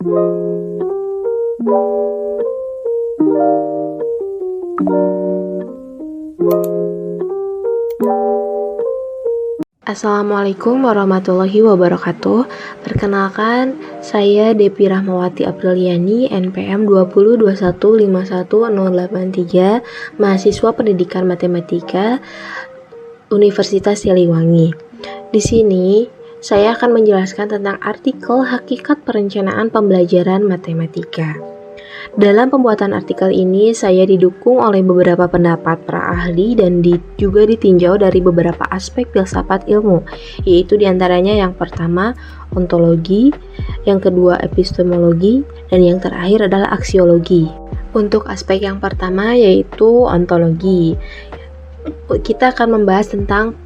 Assalamualaikum warahmatullahi wabarakatuh. Perkenalkan, saya Depi Rahmawati Apriliani, NPM 2021511083, mahasiswa Pendidikan Matematika Universitas Siliwangi. Di sini, saya akan menjelaskan tentang artikel Hakikat Perencanaan Pembelajaran Matematika. Dalam pembuatan artikel ini, saya didukung oleh beberapa pendapat para ahli dan juga ditinjau dari beberapa aspek filsafat ilmu, yaitu diantaranya yang pertama, ontologi, yang kedua, epistemologi, dan yang terakhir adalah aksiologi. Untuk aspek yang pertama, yaitu ontologi, kita akan membahas tentang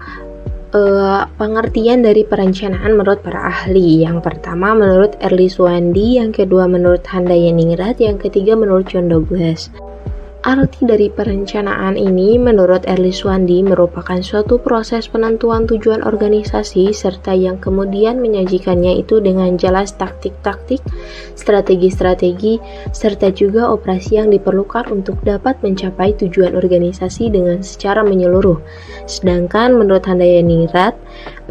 pengertian dari perencanaan menurut para ahli. Yang pertama menurut Early Swandi, yang kedua menurut Handayani-Ningrat, yang ketiga menurut John Douglas. Arti dari perencanaan ini menurut Early Swandi merupakan suatu proses penentuan tujuan organisasi serta yang kemudian menyajikannya itu dengan jelas taktik-taktik, strategi-strategi, serta juga operasi yang diperlukan untuk dapat mencapai tujuan organisasi dengan secara menyeluruh. Sedangkan menurut Handayani-Ningrat,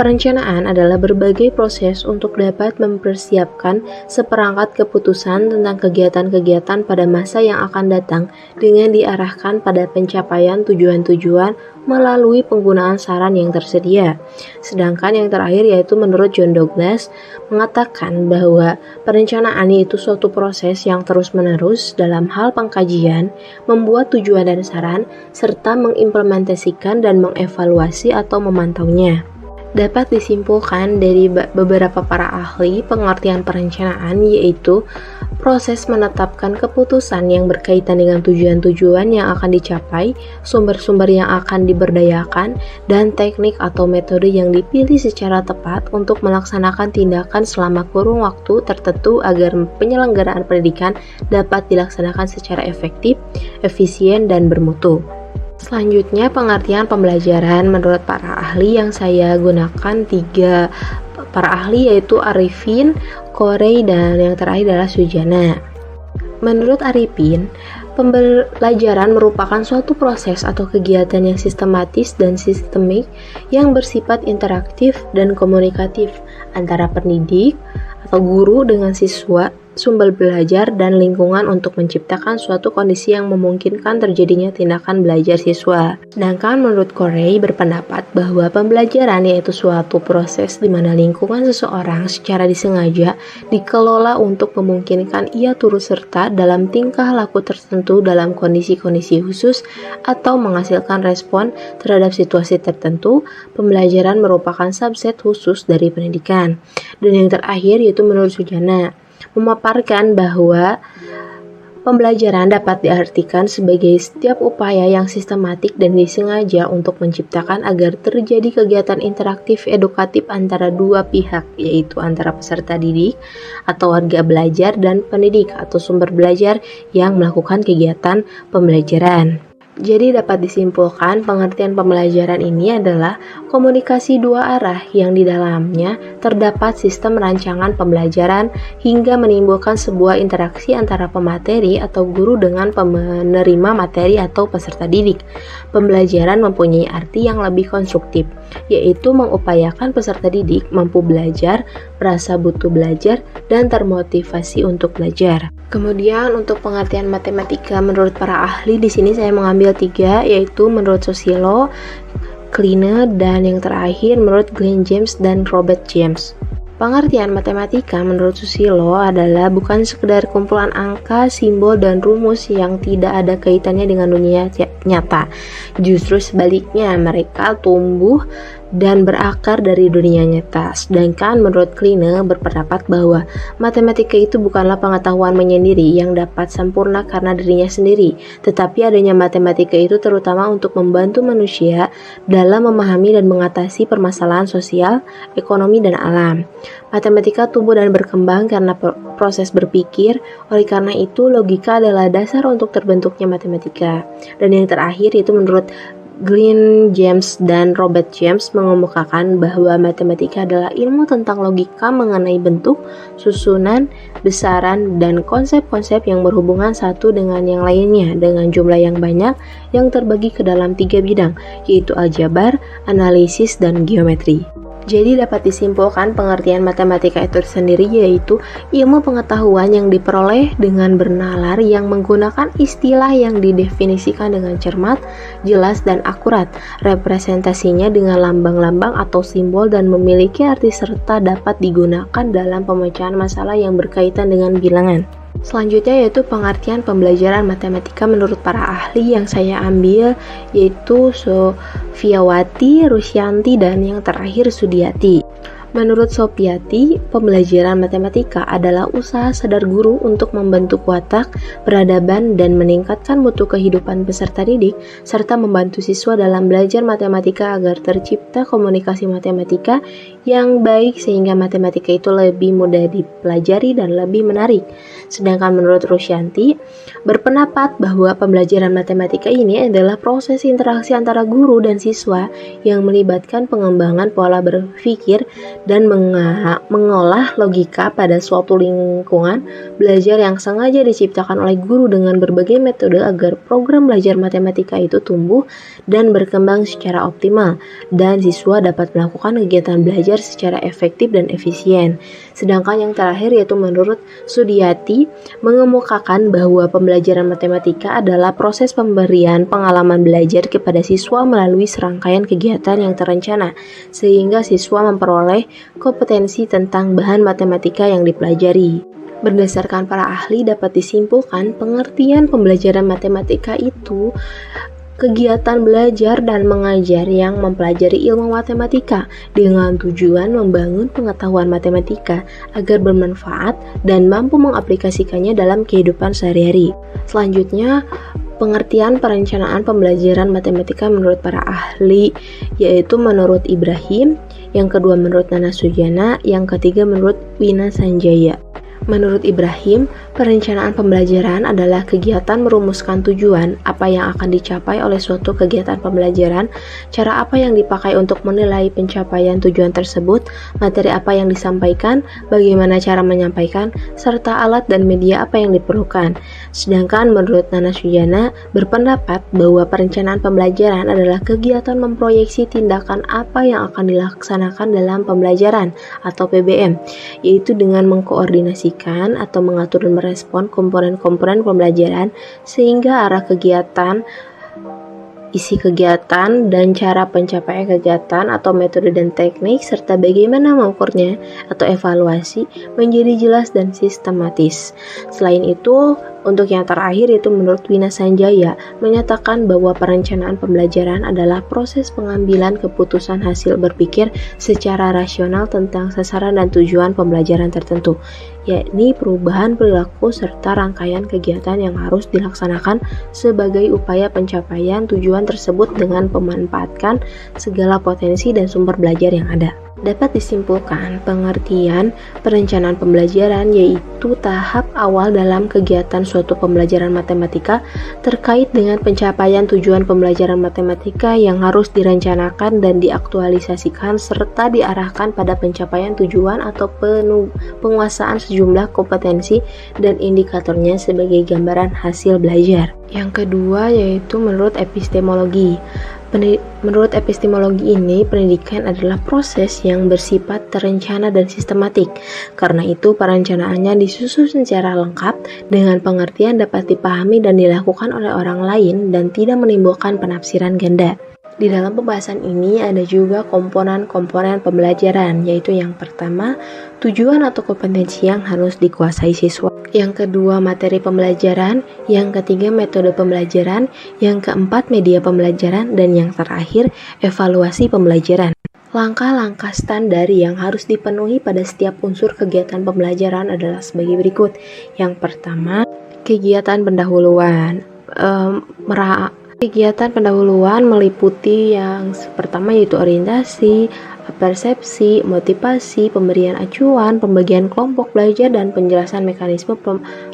perencanaan adalah berbagai proses untuk dapat mempersiapkan seperangkat keputusan tentang kegiatan-kegiatan pada masa yang akan datang dengan diarahkan pada pencapaian tujuan-tujuan melalui penggunaan saran yang tersedia. Sedangkan yang terakhir yaitu menurut John Douglas mengatakan bahwa perencanaan itu suatu proses yang terus-menerus dalam hal pengkajian, membuat tujuan dan saran, serta mengimplementasikan dan mengevaluasi atau memantaunya. Dapat disimpulkan dari beberapa para ahli pengertian perencanaan yaitu proses menetapkan keputusan yang berkaitan dengan tujuan-tujuan yang akan dicapai, sumber-sumber yang akan diberdayakan, dan teknik atau metode yang dipilih secara tepat untuk melaksanakan tindakan selama kurun waktu tertentu agar penyelenggaraan pendidikan dapat dilaksanakan secara efektif, efisien, dan bermutu. Selanjutnya pengertian pembelajaran menurut para ahli yang saya gunakan 3 para ahli yaitu Arifin, Corey, dan yang terakhir adalah Sujana. Menurut Arifin, pembelajaran merupakan suatu proses atau kegiatan yang sistematis dan sistemik yang bersifat interaktif dan komunikatif antara pendidik atau guru dengan siswa, sumber belajar, dan lingkungan untuk menciptakan suatu kondisi yang memungkinkan terjadinya tindakan belajar siswa. Sedangkan menurut Corey berpendapat bahwa pembelajaran yaitu suatu proses di mana lingkungan seseorang secara disengaja dikelola untuk memungkinkan ia turut serta dalam tingkah laku tertentu dalam kondisi-kondisi khusus atau menghasilkan respon terhadap situasi tertentu. Pembelajaran merupakan subset khusus dari pendidikan. Dan yang terakhir yaitu menurut Sujana memaparkan bahwa pembelajaran dapat diartikan sebagai setiap upaya yang sistematik dan disengaja untuk menciptakan agar terjadi kegiatan interaktif edukatif antara dua pihak, yaitu antara peserta didik atau warga belajar dan pendidik atau sumber belajar yang melakukan kegiatan pembelajaran. Jadi dapat disimpulkan pengertian pembelajaran ini adalah komunikasi dua arah yang di dalamnya terdapat sistem rancangan pembelajaran hingga menimbulkan sebuah interaksi antara pemateri atau guru dengan penerima materi atau peserta didik. Pembelajaran mempunyai arti yang lebih konstruktif, yaitu mengupayakan peserta didik mampu belajar, merasa butuh belajar, dan termotivasi untuk belajar. Kemudian untuk pengertian matematika menurut para ahli di sini saya mengambil 3, yaitu menurut Susilo, Kline, dan yang terakhir menurut Glenn James dan Robert James. Pengertian matematika menurut Susilo adalah bukan sekedar kumpulan angka, simbol, dan rumus yang tidak ada kaitannya dengan dunia nyata. Justru sebaliknya, mereka tumbuh dan berakar dari dunia nyata. Sedangkan menurut Kline berpendapat bahwa matematika itu bukanlah pengetahuan menyendiri yang dapat sempurna karena dirinya sendiri, tetapi adanya matematika itu terutama untuk membantu manusia dalam memahami dan mengatasi permasalahan sosial, ekonomi, dan alam. Matematika tumbuh dan berkembang karena proses berpikir, oleh karena itu logika adalah dasar untuk terbentuknya matematika. Dan yang terakhir itu menurut Green James dan Robert James mengemukakan bahwa matematika adalah ilmu tentang logika mengenai bentuk, susunan, besaran, dan konsep-konsep yang berhubungan satu dengan yang lainnya dengan jumlah yang banyak yang terbagi ke dalam 3 bidang, yaitu aljabar, analisis, dan geometri. Jadi dapat disimpulkan pengertian matematika itu sendiri yaitu ilmu pengetahuan yang diperoleh dengan bernalar yang menggunakan istilah yang didefinisikan dengan cermat, jelas, dan akurat, representasinya dengan lambang-lambang atau simbol dan memiliki arti serta dapat digunakan dalam pemecahan masalah yang berkaitan dengan bilangan. Selanjutnya yaitu pengertian pembelajaran matematika menurut para ahli yang saya ambil yaitu Sofiawati, Rusyanti, dan yang terakhir Sudiati. Menurut Sofiati, pembelajaran matematika adalah usaha sadar guru untuk membentuk watak, peradaban, dan meningkatkan mutu kehidupan peserta didik, serta membantu siswa dalam belajar matematika agar tercipta komunikasi matematika yang baik sehingga matematika itu lebih mudah dipelajari dan lebih menarik. Sedangkan menurut Rusyanti, berpendapat bahwa pembelajaran matematika ini adalah proses interaksi antara guru dan siswa yang melibatkan pengembangan pola berpikir dan mengolah logika pada suatu lingkungan belajar yang sengaja diciptakan oleh guru dengan berbagai metode agar program belajar matematika itu tumbuh dan berkembang secara optimal dan siswa dapat melakukan kegiatan belajar secara efektif dan efisien. Sedangkan yang terakhir yaitu menurut Sudiati mengemukakan bahwa pembelajaran matematika adalah proses pemberian pengalaman belajar kepada siswa melalui serangkaian kegiatan yang terencana sehingga siswa memperoleh kompetensi tentang bahan matematika yang dipelajari. Berdasarkan para ahli dapat disimpulkan pengertian pembelajaran matematika itu kegiatan belajar dan mengajar yang mempelajari ilmu matematika dengan tujuan membangun pengetahuan matematika agar bermanfaat dan mampu mengaplikasikannya dalam kehidupan sehari-hari. Selanjutnya, pengertian perencanaan pembelajaran matematika menurut para ahli yaitu menurut Ibrahim, yang kedua menurut Nana Sujana, yang ketiga menurut Wina Sanjaya. Menurut Ibrahim, perencanaan pembelajaran adalah kegiatan merumuskan tujuan, apa yang akan dicapai oleh suatu kegiatan pembelajaran, cara apa yang dipakai untuk menilai pencapaian tujuan tersebut, materi apa yang disampaikan, bagaimana cara menyampaikan, serta alat dan media apa yang diperlukan. Sedangkan menurut Nana Sujana berpendapat bahwa perencanaan pembelajaran adalah kegiatan memproyeksi tindakan apa yang akan dilaksanakan dalam pembelajaran atau PBM, yaitu dengan mengkoordinasikan atau mengatur dan merespon komponen-komponen pembelajaran sehingga arah kegiatan, isi kegiatan, dan cara pencapaian kegiatan atau metode dan teknik serta bagaimana mengukurnya atau evaluasi menjadi jelas dan sistematis. Selain itu, untuk yang terakhir yaitu menurut Wina Sanjaya menyatakan bahwa perencanaan pembelajaran adalah proses pengambilan keputusan hasil berpikir secara rasional tentang sasaran dan tujuan pembelajaran tertentu, yakni perubahan perilaku serta rangkaian kegiatan yang harus dilaksanakan sebagai upaya pencapaian tujuan tersebut dengan memanfaatkan segala potensi dan sumber belajar yang ada. Dapat disimpulkan pengertian perencanaan pembelajaran yaitu tahap awal dalam kegiatan suatu pembelajaran matematika terkait dengan pencapaian tujuan pembelajaran matematika yang harus direncanakan dan diaktualisasikan serta diarahkan pada pencapaian tujuan atau penguasaan sejumlah kompetensi dan indikatornya sebagai gambaran hasil belajar. Yang kedua yaitu menurut epistemologi. Menurut epistemologi ini, pendidikan adalah proses yang bersifat terencana dan sistematik. Karena itu, perencanaannya disusun secara lengkap dengan pengertian dapat dipahami dan dilakukan oleh orang lain dan tidak menimbulkan penafsiran ganda. Di dalam pembahasan ini ada juga komponen-komponen pembelajaran, yaitu yang pertama, tujuan atau kompetensi yang harus dikuasai siswa. Yang kedua, materi pembelajaran. Yang ketiga, metode pembelajaran. Yang keempat, media pembelajaran. Dan yang terakhir, evaluasi pembelajaran. Langkah-langkah standar yang harus dipenuhi pada setiap unsur kegiatan pembelajaran adalah sebagai berikut. Yang pertama, kegiatan pendahuluan. Kegiatan pendahuluan meliputi yang pertama yaitu orientasi, persepsi, motivasi, pemberian acuan, pembagian kelompok belajar, dan penjelasan mekanisme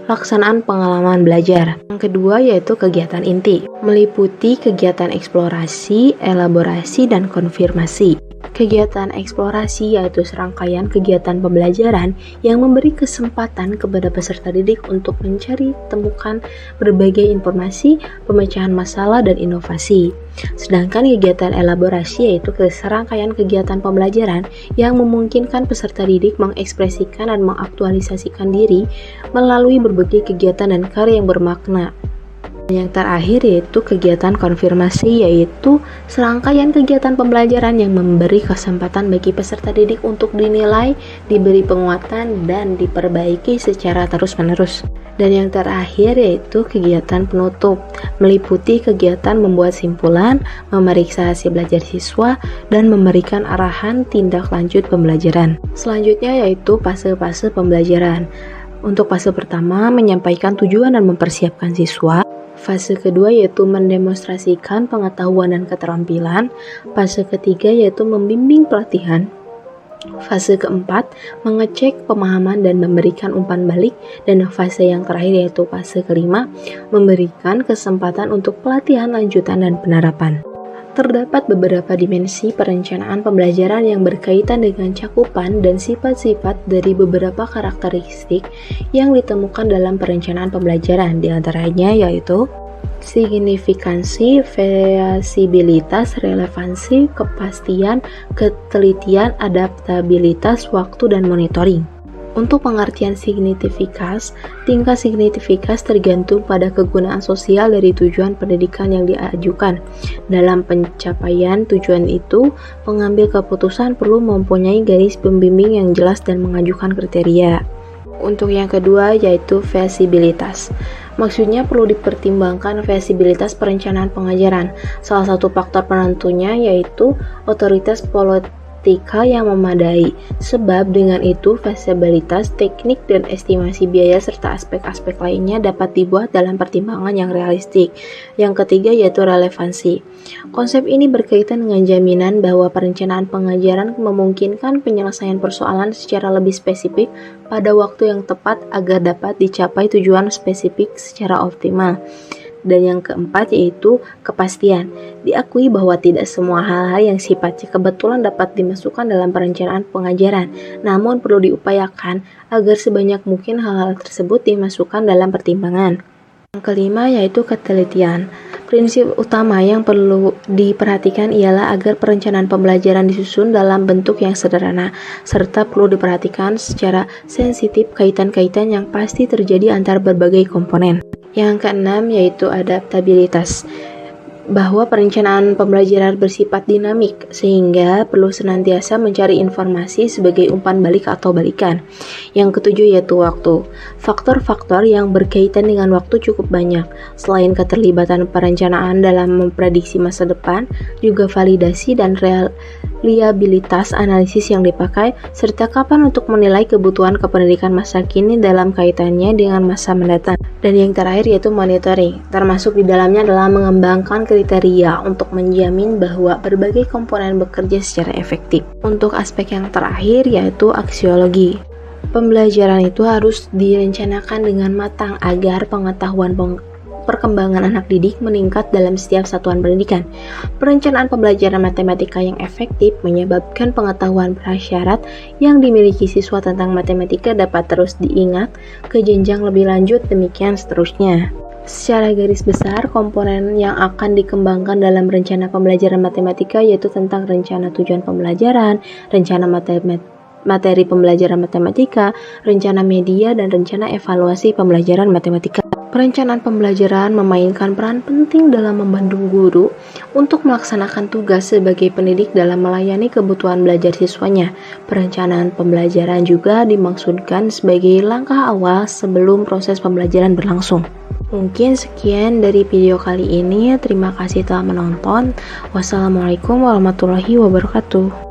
pelaksanaan pengalaman belajar. Yang kedua yaitu kegiatan inti, meliputi kegiatan eksplorasi, elaborasi, dan konfirmasi. Kegiatan eksplorasi yaitu serangkaian kegiatan pembelajaran yang memberi kesempatan kepada peserta didik untuk mencari, temukan berbagai informasi, pemecahan masalah, dan inovasi. Sedangkan kegiatan elaborasi yaitu serangkaian kegiatan pembelajaran yang memungkinkan peserta didik mengekspresikan dan mengaktualisasikan diri melalui berbagai kegiatan dan karya yang bermakna. Yang terakhir yaitu kegiatan konfirmasi, yaitu serangkaian kegiatan pembelajaran yang memberi kesempatan bagi peserta didik untuk dinilai, diberi penguatan, dan diperbaiki secara terus-menerus. Dan yang terakhir yaitu kegiatan penutup, meliputi kegiatan membuat simpulan, memeriksa hasil belajar siswa, dan memberikan arahan tindak lanjut pembelajaran. Selanjutnya yaitu fase-fase pembelajaran. Untuk fase pertama, menyampaikan tujuan dan mempersiapkan siswa. Fase kedua yaitu mendemonstrasikan pengetahuan dan keterampilan. Fase ketiga yaitu membimbing pelatihan. Fase keempat, mengecek pemahaman dan memberikan umpan balik. Dan fase yang terakhir yaitu fase kelima, memberikan kesempatan untuk pelatihan lanjutan dan penerapan. Terdapat beberapa dimensi perencanaan pembelajaran yang berkaitan dengan cakupan dan sifat-sifat dari beberapa karakteristik yang ditemukan dalam perencanaan pembelajaran. Di antaranya yaitu signifikansi, feasibilitas, relevansi, kepastian, ketelitian, adaptabilitas, waktu, dan monitoring. Untuk pengertian signifikas, tingkat signifikas tergantung pada kegunaan sosial dari tujuan pendidikan yang diajukan. Dalam pencapaian tujuan itu, pengambil keputusan perlu mempunyai garis pembimbing yang jelas dan mengajukan kriteria. Untuk yang kedua yaitu feasibilitas. Maksudnya perlu dipertimbangkan feasibilitas perencanaan pengajaran. Salah satu faktor penentunya yaitu otoritas politika yang memadai, sebab dengan itu feasibilitas, teknik, dan estimasi biaya serta aspek-aspek lainnya dapat dibuat dalam pertimbangan yang realistik. Yang ketiga yaitu relevansi. Konsep ini berkaitan dengan jaminan bahwa perencanaan pengajaran memungkinkan penyelesaian persoalan secara lebih spesifik pada waktu yang tepat agar dapat dicapai tujuan spesifik secara optimal. Dan yang keempat yaitu kepastian. Diakui bahwa tidak semua hal-hal yang sifatnya kebetulan dapat dimasukkan dalam perencanaan pengajaran, namun perlu diupayakan agar sebanyak mungkin hal-hal tersebut dimasukkan dalam pertimbangan. Yang kelima yaitu ketelitian. Prinsip utama yang perlu diperhatikan ialah agar perencanaan pembelajaran disusun dalam bentuk yang sederhana, serta perlu diperhatikan secara sensitif kaitan-kaitan yang pasti terjadi antar berbagai komponen. Yang keenam yaitu adaptabilitas, bahwa perencanaan pembelajaran bersifat dinamik sehingga perlu senantiasa mencari informasi sebagai umpan balik atau balikan. Yang ketujuh yaitu waktu. Faktor-faktor yang berkaitan dengan waktu cukup banyak. Selain keterlibatan perencanaan dalam memprediksi masa depan, juga validasi dan reliabilitas analisis yang dipakai, serta kapan untuk menilai kebutuhan kependidikan masa kini dalam kaitannya dengan masa mendatang. Dan yang terakhir yaitu monitoring, termasuk di dalamnya adalah mengembangkan kriteria untuk menjamin bahwa berbagai komponen bekerja secara efektif. Untuk aspek yang terakhir yaitu aksiologi. Pembelajaran itu harus direncanakan dengan matang agar pengetahuan perkembangan anak didik meningkat dalam setiap satuan pendidikan. Perencanaan pembelajaran matematika yang efektif menyebabkan pengetahuan prasyarat yang dimiliki siswa tentang matematika dapat terus diingat ke jenjang lebih lanjut, demikian seterusnya. Secara garis besar, komponen yang akan dikembangkan dalam rencana pembelajaran matematika yaitu tentang rencana tujuan pembelajaran, rencana materi pembelajaran matematika, rencana media, dan rencana evaluasi pembelajaran matematika. Perencanaan pembelajaran memainkan peran penting dalam membantu guru untuk melaksanakan tugas sebagai pendidik dalam melayani kebutuhan belajar siswanya. Perencanaan pembelajaran juga dimaksudkan sebagai langkah awal sebelum proses pembelajaran berlangsung. Mungkin sekian dari video kali ini. Terima kasih telah menonton. Wassalamualaikum warahmatullahi wabarakatuh.